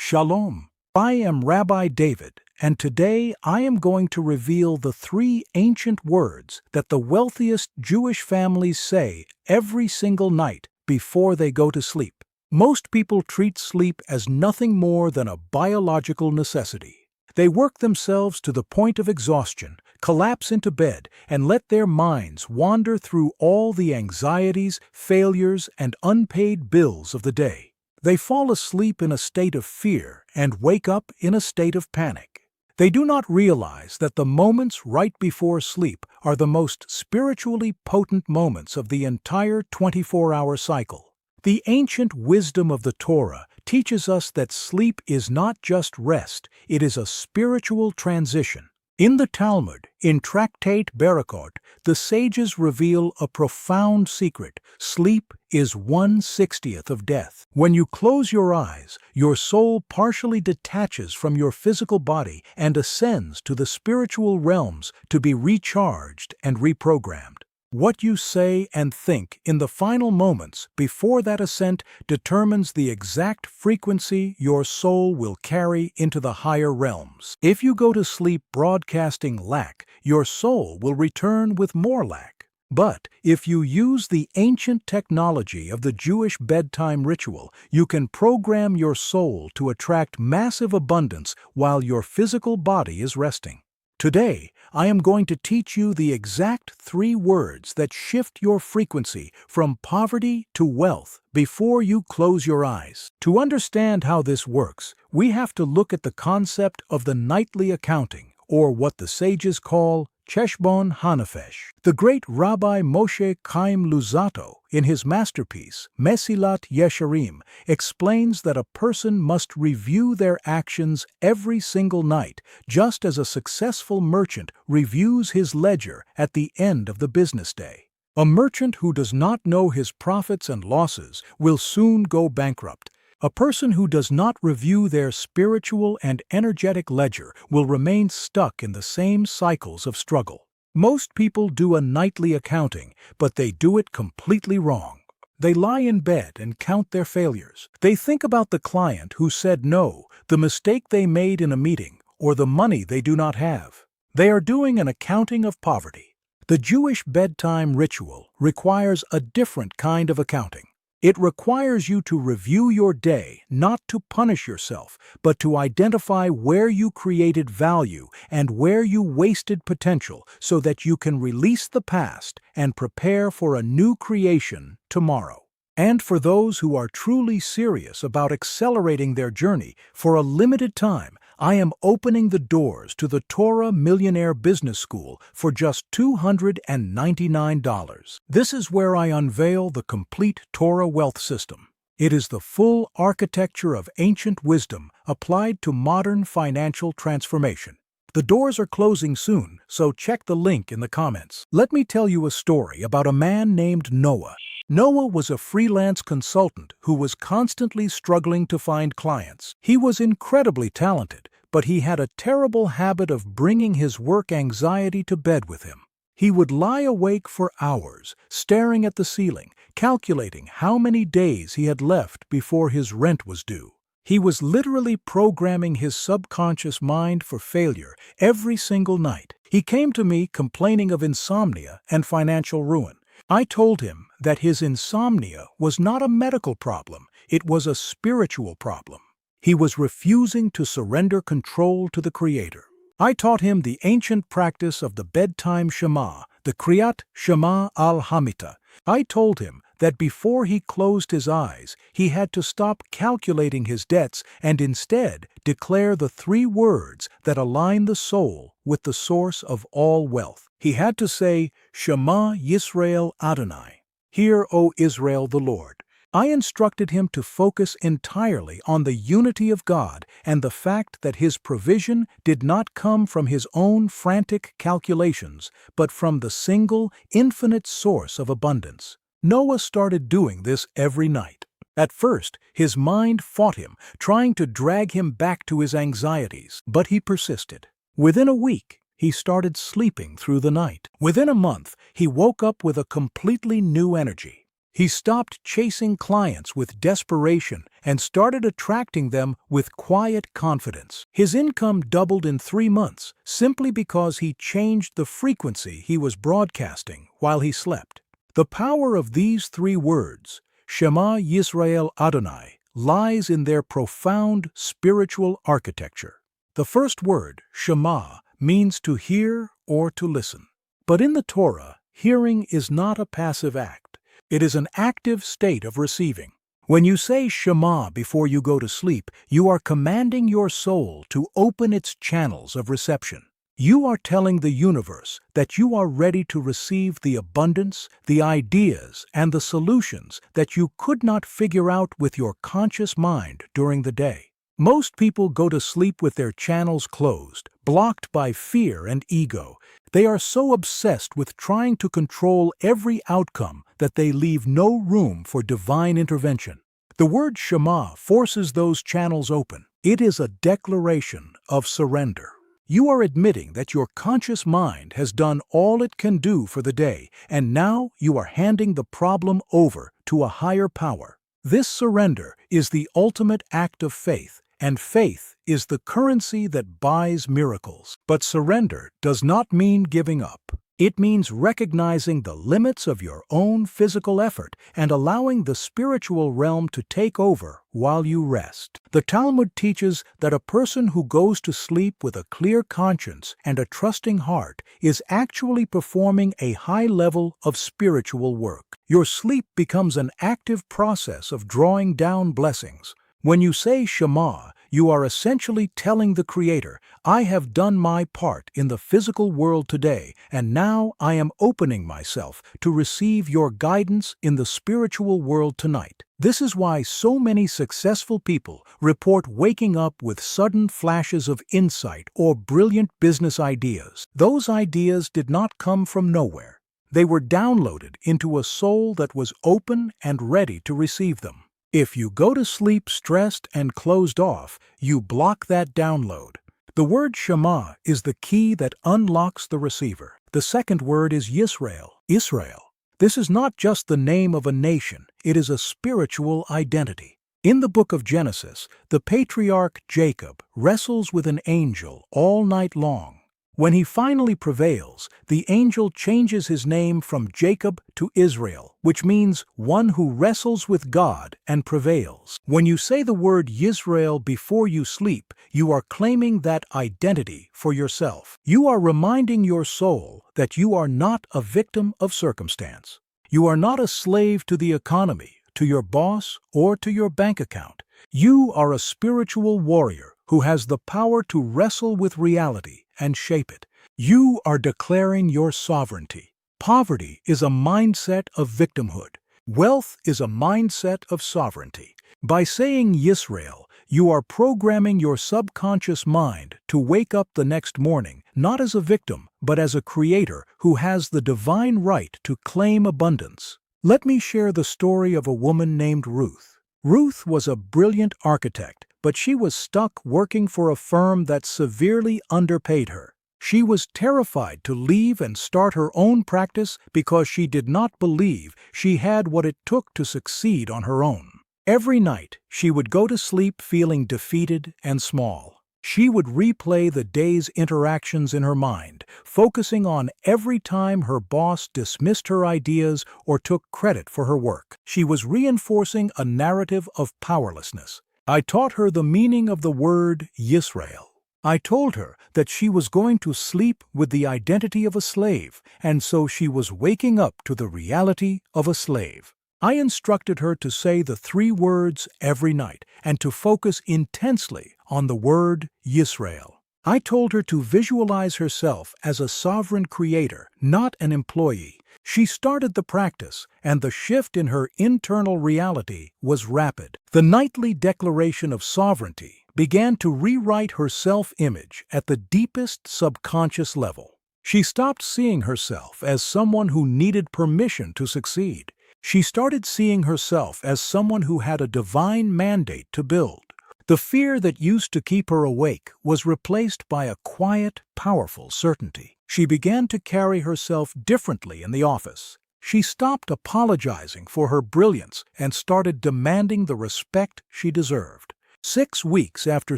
Shalom. I am Rabbi David, and today I am going to reveal the three ancient words that the wealthiest Jewish families say every single night before they go to sleep. Most people treat sleep as nothing more than a biological necessity. They work themselves to the point of exhaustion, collapse into bed, and let their minds wander through all the anxieties, failures, and unpaid bills of the day. They fall asleep in a state of fear and wake up in a state of panic. They do not realize that the moments right before sleep are the most spiritually potent moments of the entire 24-hour cycle. The ancient wisdom of the Torah teaches us that sleep is not just rest, it is a spiritual transition. In the Talmud, in Tractate Berachot, the sages reveal a profound secret. Sleep is 1/60th of death. When you close your eyes, your soul partially detaches from your physical body and ascends to the spiritual realms to be recharged and reprogrammed. What you say and think in the final moments before that ascent determines the exact frequency your soul will carry into the higher realms. If you go to sleep broadcasting lack, your soul will return with more lack. But if you use the ancient technology of the Jewish bedtime ritual, you can program your soul to attract massive abundance while your physical body is resting. Today, I am going to teach you the exact three words that shift your frequency from poverty to wealth before you close your eyes. To understand how this works, we have to look at the concept of the nightly accounting, or what the sages call Cheshbon Hanefesh. The great Rabbi Moshe Chaim Luzzatto, in his masterpiece, Mesilat Yesharim, explains that a person must review their actions every single night, just as a successful merchant reviews his ledger at the end of the business day. A merchant who does not know his profits and losses will soon go bankrupt. A person who does not review their spiritual and energetic ledger will remain stuck in the same cycles of struggle. Most people do a nightly accounting, but they do it completely wrong. They lie in bed and count their failures. They think about the client who said no, the mistake they made in a meeting, or the money they do not have. They are doing an accounting of poverty. The Jewish bedtime ritual requires a different kind of accounting. It requires you to review your day, not to punish yourself, but to identify where you created value and where you wasted potential so that you can release the past and prepare for a new creation tomorrow. And for those who are truly serious about accelerating their journey, for a limited time, I am opening the doors to the Torah Millionaire Business School for just $299. This is where I unveil the complete Torah wealth system. It is the full architecture of ancient wisdom applied to modern financial transformation. The doors are closing soon, so check the link in the comments. Let me tell you a story about a man named Noah. Noah was a freelance consultant who was constantly struggling to find clients. He was incredibly talented, but he had a terrible habit of bringing his work anxiety to bed with him. He would lie awake for hours, staring at the ceiling, calculating how many days he had left before his rent was due. He was literally programming his subconscious mind for failure every single night. He came to me complaining of insomnia and financial ruin. I told him that his insomnia was not a medical problem, it was a spiritual problem. He was refusing to surrender control to the Creator. I taught him the ancient practice of the bedtime Shema, the Kriyat Shema al-Hamita. I told him that before he closed his eyes, he had to stop calculating his debts and instead declare the three words that align the soul with the source of all wealth. He had to say, Shema Yisrael Adonai. Hear, O Israel, the Lord. I instructed him to focus entirely on the unity of God and the fact that his provision did not come from his own frantic calculations, but from the single, infinite source of abundance. Noah started doing this every night. At first, his mind fought him, trying to drag him back to his anxieties, but he persisted. Within a week, he started sleeping through the night. Within a month, he woke up with a completely new energy. He stopped chasing clients with desperation and started attracting them with quiet confidence. His income doubled in 3 months simply because he changed the frequency he was broadcasting while he slept. The power of these 3 words, Shema Yisrael Adonai, lies in their profound spiritual architecture. The first word, Shema, means to hear or to listen. But in the Torah, hearing is not a passive act. It is an active state of receiving. When you say Shema before you go to sleep, you are commanding your soul to open its channels of reception. You are telling the universe that you are ready to receive the abundance, the ideas, and the solutions that you could not figure out with your conscious mind during the day. Most people go to sleep with their channels closed, blocked by fear and ego. They are so obsessed with trying to control every outcome that they leave no room for divine intervention. The word Shema forces those channels open. It is a declaration of surrender. You are admitting that your conscious mind has done all it can do for the day, and now you are handing the problem over to a higher power. This surrender is the ultimate act of faith, and faith is the currency that buys miracles. But surrender does not mean giving up. It means recognizing the limits of your own physical effort and allowing the spiritual realm to take over while you rest. The Talmud teaches that a person who goes to sleep with a clear conscience and a trusting heart is actually performing a high level of spiritual work. Your sleep becomes an active process of drawing down blessings. When you say Shema, you are essentially telling the Creator, I have done my part in the physical world today, and now I am opening myself to receive your guidance in the spiritual world tonight. This is why so many successful people report waking up with sudden flashes of insight or brilliant business ideas. Those ideas did not come from nowhere. They were downloaded into a soul that was open and ready to receive them. If you go to sleep stressed and closed off, you block that download. The word Shema is the key that unlocks the receiver. The second word is Yisrael, Israel. This is not just the name of a nation, it is a spiritual identity. In the book of Genesis, the patriarch Jacob wrestles with an angel all night long. When he finally prevails, the angel changes his name from Jacob to Israel, which means one who wrestles with God and prevails. When you say the word Yisrael before you sleep, you are claiming that identity for yourself. You are reminding your soul that you are not a victim of circumstance. You are not a slave to the economy, to your boss, or to your bank account. You are a spiritual warrior who has the power to wrestle with reality and shape it. You are declaring your sovereignty. Poverty is a mindset of victimhood. Wealth is a mindset of sovereignty. By saying Yisrael, you are programming your subconscious mind to wake up the next morning not as a victim, but as a creator who has the divine right to claim abundance. Let me share the story of a woman named Ruth. Ruth was a brilliant architect, but she was stuck working for a firm that severely underpaid her. She was terrified to leave and start her own practice because she did not believe she had what it took to succeed on her own. Every night, she would go to sleep feeling defeated and small. She would replay the day's interactions in her mind, focusing on every time her boss dismissed her ideas or took credit for her work. She was reinforcing a narrative of powerlessness. I taught her the meaning of the word Yisrael. I told her that she was going to sleep with the identity of a slave, and so she was waking up to the reality of a slave. I instructed her to say the 3 words every night and to focus intensely on the word Yisrael. I told her to visualize herself as a sovereign creator, not an employee. She started the practice, and the shift in her internal reality was rapid. The nightly declaration of sovereignty began to rewrite her self-image at the deepest subconscious level. She stopped seeing herself as someone who needed permission to succeed. She started seeing herself as someone who had a divine mandate to build. The fear that used to keep her awake was replaced by a quiet, powerful certainty. She began to carry herself differently in the office. She stopped apologizing for her brilliance and started demanding the respect she deserved. 6 weeks after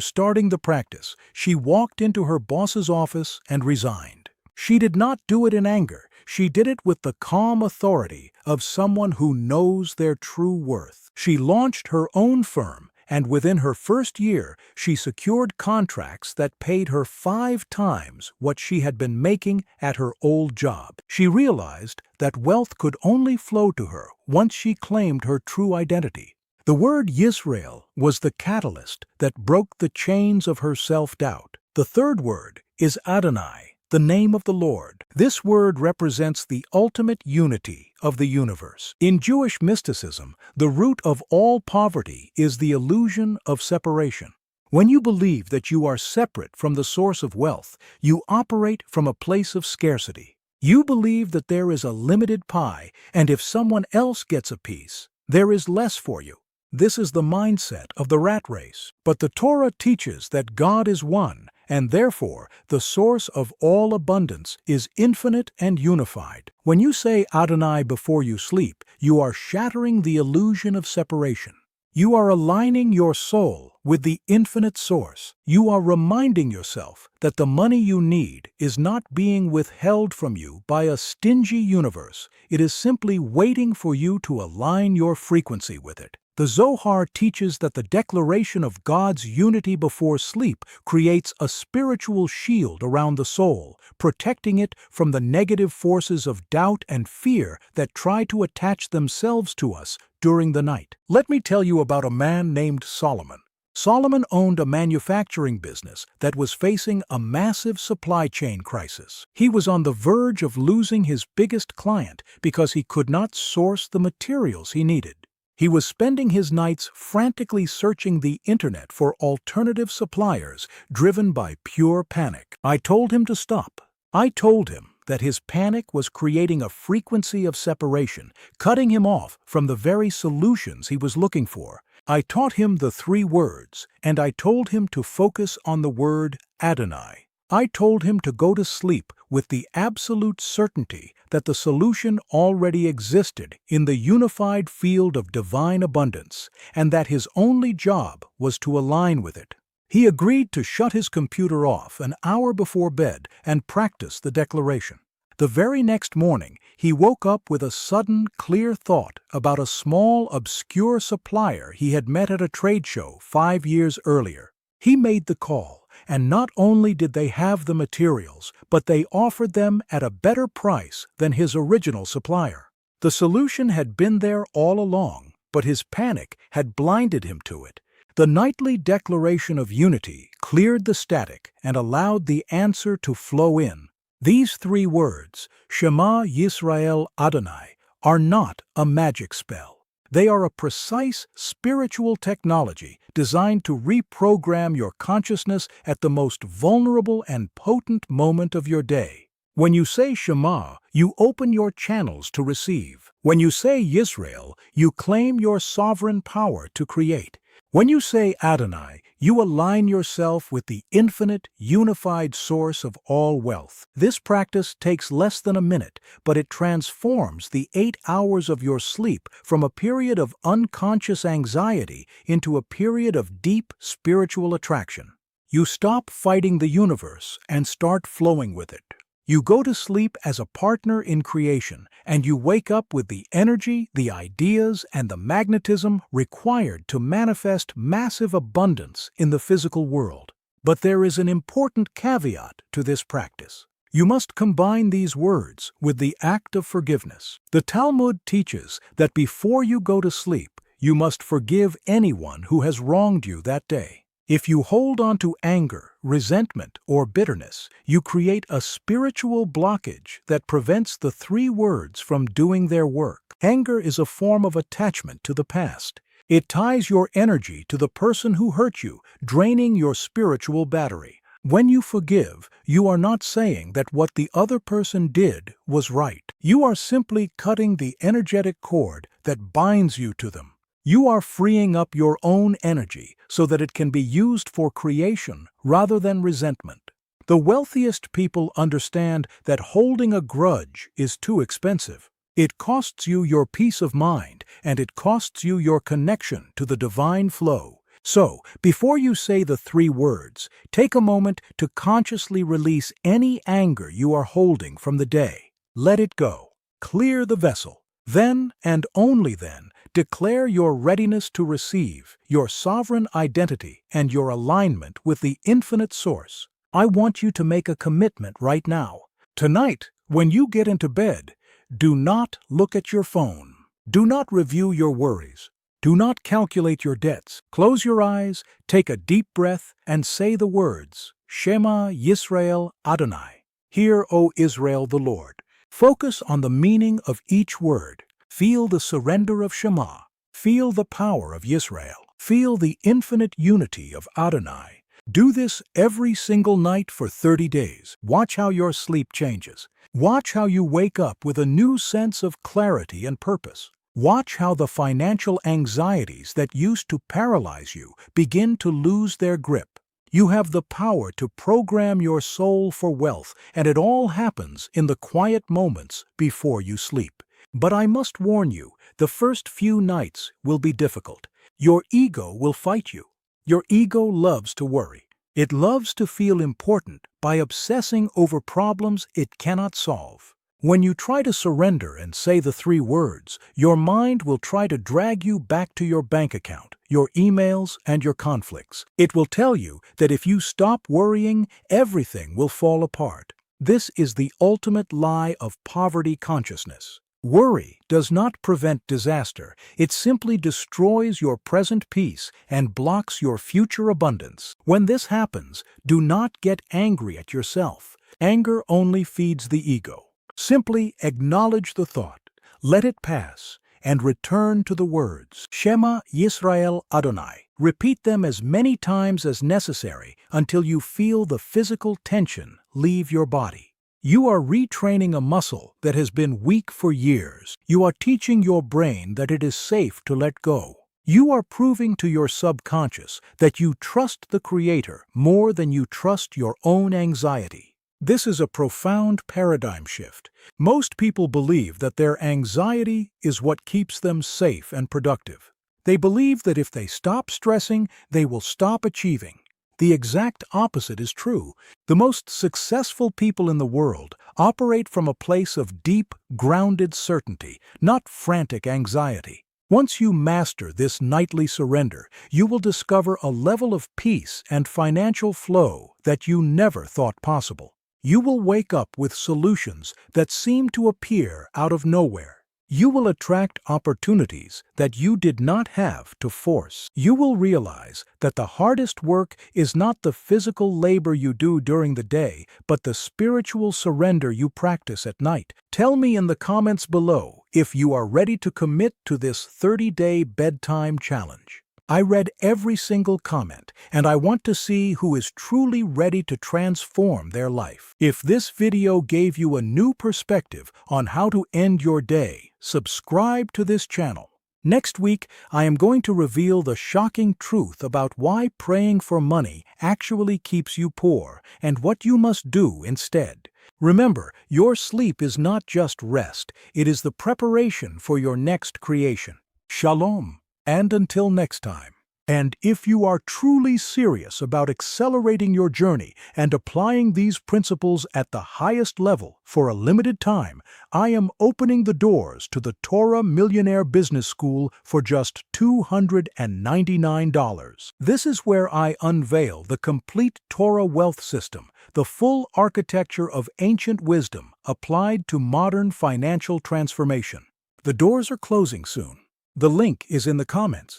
starting the practice, she walked into her boss's office and resigned. She did not do it in anger. She did it with the calm authority of someone who knows their true worth. She launched her own firm, and within her first year, she secured contracts that paid her 5 times what she had been making at her old job. She realized that wealth could only flow to her once she claimed her true identity. The word Yisrael was the catalyst that broke the chains of her self-doubt. The third word is Adonai, the name of the Lord. This word represents the ultimate unity of the universe. In Jewish mysticism, the root of all poverty is the illusion of separation. When you believe that you are separate from the source of wealth, you operate from a place of scarcity. You believe that there is a limited pie, and if someone else gets a piece, there is less for you. This is the mindset of the rat race. But the Torah teaches that God is one, and therefore the source of all abundance is infinite and unified. When you say Adonai before you sleep, you are shattering the illusion of separation. You are aligning your soul with the infinite source. You are reminding yourself that the money you need is not being withheld from you by a stingy universe. It is simply waiting for you to align your frequency with it. The Zohar teaches that the declaration of God's unity before sleep creates a spiritual shield around the soul, protecting it from the negative forces of doubt and fear that try to attach themselves to us during the night. Let me tell you about a man named Solomon. Solomon owned a manufacturing business that was facing a massive supply chain crisis. He was on the verge of losing his biggest client because he could not source the materials he needed. He was spending his nights frantically searching the internet for alternative suppliers, driven by pure panic. I told him to stop. I told him that his panic was creating a frequency of separation, cutting him off from the very solutions he was looking for. I taught him the 3 words, and I told him to focus on the word Adonai. I told him to go to sleep with the absolute certainty that the solution already existed in the unified field of divine abundance, and that his only job was to align with it. He agreed to shut his computer off an hour before bed and practice the declaration. The very next morning, he woke up with a sudden, clear thought about a small, obscure supplier he had met at a trade show 5 years earlier. He made the call, and not only did they have the materials, but they offered them at a better price than his original supplier. The solution had been there all along, but his panic had blinded him to it. The nightly declaration of unity cleared the static and allowed the answer to flow in. These 3 words, Shema Yisrael Adonai, are not a magic spell. They are a precise spiritual technology designed to reprogram your consciousness at the most vulnerable and potent moment of your day. When you say Shema, you open your channels to receive. When you say Yisrael, you claim your sovereign power to create. When you say Adonai, you align yourself with the infinite, unified source of all wealth. This practice takes less than a minute, but it transforms the 8 hours of your sleep from a period of unconscious anxiety into a period of deep spiritual attraction. You stop fighting the universe and start flowing with it. You go to sleep as a partner in creation, and you wake up with the energy, the ideas, and the magnetism required to manifest massive abundance in the physical world. But there is an important caveat to this practice. You must combine these words with the act of forgiveness. The Talmud teaches that before you go to sleep, you must forgive anyone who has wronged you that day. If you hold on to anger, resentment, or bitterness, you create a spiritual blockage that prevents the 3 words from doing their work. Anger is a form of attachment to the past. It ties your energy to the person who hurt you, draining your spiritual battery. When you forgive, you are not saying that what the other person did was right. You are simply cutting the energetic cord that binds you to them. You are freeing up your own energy so that it can be used for creation rather than resentment. The wealthiest people understand that holding a grudge is too expensive. It costs you your peace of mind, and it costs you your connection to the divine flow. So, before you say the 3 words, take a moment to consciously release any anger you are holding from the day. Let it go. Clear the vessel. Then, and only then, declare your readiness to receive, your sovereign identity, and your alignment with the infinite source. I want you to make a commitment right now. Tonight, when you get into bed, do not look at your phone. Do not review your worries. Do not calculate your debts. Close your eyes, take a deep breath, and say the words, Shema Yisrael Adonai. Hear, O Israel, the Lord. Focus on the meaning of each word. Feel the surrender of Shema. Feel the power of Yisrael. Feel the infinite unity of Adonai. Do this every single night for 30 days. Watch how your sleep changes. Watch how you wake up with a new sense of clarity and purpose. Watch how the financial anxieties that used to paralyze you begin to lose their grip. You have the power to program your soul for wealth, and it all happens in the quiet moments before you sleep. But I must warn you, the first few nights will be difficult. Your ego will fight you. Your ego loves to worry. It loves to feel important by obsessing over problems it cannot solve. When you try to surrender and say the 3 words, your mind will try to drag you back to your bank account, your emails, and your conflicts. It will tell you that if you stop worrying, everything will fall apart. This is the ultimate lie of poverty consciousness. Worry does not prevent disaster. It simply destroys your present peace and blocks your future abundance. When this happens, do not get angry at yourself. Anger only feeds the ego. Simply acknowledge the thought, let it pass, and return to the words, Shema Yisrael Adonai. Repeat them as many times as necessary until you feel the physical tension leave your body. You are retraining a muscle that has been weak for years. You are teaching your brain that it is safe to let go. You are proving to your subconscious that you trust the Creator more than you trust your own anxiety. This is a profound paradigm shift. Most people believe that their anxiety is what keeps them safe and productive. They believe that if they stop stressing, they will stop achieving. The exact opposite is true. The most successful people in the world operate from a place of deep, grounded certainty, not frantic anxiety. Once you master this nightly surrender, you will discover a level of peace and financial flow that you never thought possible. You will wake up with solutions that seem to appear out of nowhere. You will attract opportunities that you did not have to force. You will realize that the hardest work is not the physical labor you do during the day, but the spiritual surrender you practice at night. Tell me in the comments below if you are ready to commit to this 30-day bedtime challenge. I read every single comment, and I want to see who is truly ready to transform their life. If this video gave you a new perspective on how to end your day, subscribe to this channel. Next week, I am going to reveal the shocking truth about why praying for money actually keeps you poor and what you must do instead. Remember, your sleep is not just rest, it is the preparation for your next creation. Shalom. And until next time. And if you are truly serious about accelerating your journey and applying these principles at the highest level for a limited time, I am opening the doors to the Torah Millionaire Business School for just $299. This is where I unveil the complete Torah wealth system, the full architecture of ancient wisdom applied to modern financial transformation. The doors are closing soon. The link is in the comments.